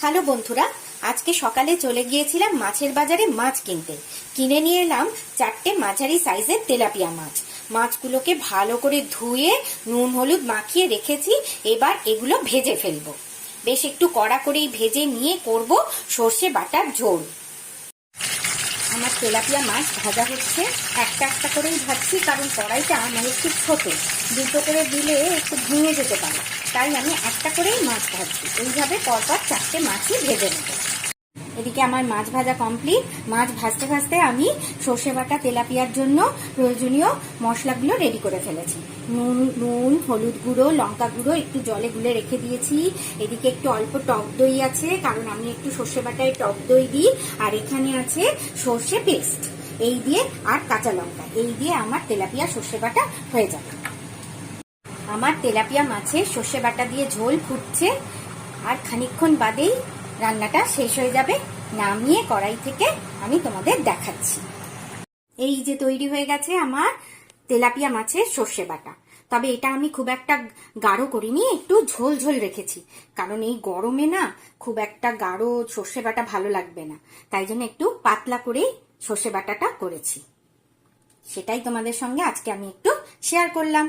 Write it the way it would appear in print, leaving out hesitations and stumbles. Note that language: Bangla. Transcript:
হ্যালো বন্ধুরা, আজকে সকালে চলে গিয়েছিলাম মাছের বাজারে মাছ কিনতে। কিনে নিয়ে এলাম 4টে মাঝারি সাইজের তেলাপিয়া মাছ। মাছগুলোকে ভালো করে ধুয়ে নুন হলুদ মাখিয়ে রেখেছি। এবার এগুলো ভেজে ফেলবো। বেশ একটু কড়া করেই ভেজে নিয়ে করব সর্ষে বাটার ঝোল। আমার তেলাপিয়া মাছ ভাজা হচ্ছে। একটা একটা করেই ভাজছি, কারণ কড়াইটা আমার একটু ছোট, দুটো করে দিলে একটু ভেঙে যেতে পারে। তাই আমি একটা করেই মাছ ভাজছি। এইভাবে পরপর 4টে মাছই ভেজে নেব। এদিকে আমার মাছ ভাজা কমপ্লিট। মাছ ভাজতে ভাজতে আমি সর্ষে বাটা তেলাপিয়ার জন্য প্রয়োজনীয় মশলাগুলো রেডি করে ফেলেছি। নুন হলুদ গুঁড়ো লঙ্কা গুঁড়ো একটু জলে গুলে রেখে দিয়েছি। এদিকে একটু অল্প টক দই আছে, কারণ আমি একটু সর্ষে বাটায় টক দই দিই। আর এখানে আছে সর্ষে পেস্ট, এই দিয়ে আর কাঁচা লঙ্কা, এই দিয়ে আমার তেলাপিয়া সর্ষে বাটা হয়ে যাবে। আমার তেলাপিয়া মাছের সর্ষে বাটা দিয়ে ঝোল ফুটছে, আর খানিকক্ষণ বাদেই রান্নাটা শেষ হয়ে যাবে। নামিয়ে কড়াই থেকে আমি তোমাদের দেখাচ্ছি। এই যে তৈরি হয়ে গেছে আমার তেলাপিয়া মাছের সর্ষে বাটা। তবে এটা আমি খুব একটা গাঢ় করিনি, একটু ঝোল ঝোল রেখেছি, কারণ এই গরমে না খুব একটা গাঢ় সর্ষে বাটা ভালো লাগবে না। তাই জন্য একটু পাতলা করেই সর্ষে বাটাটা করেছি। সেটাই তোমাদের সঙ্গে আজকে আমি একটু শেয়ার করলাম।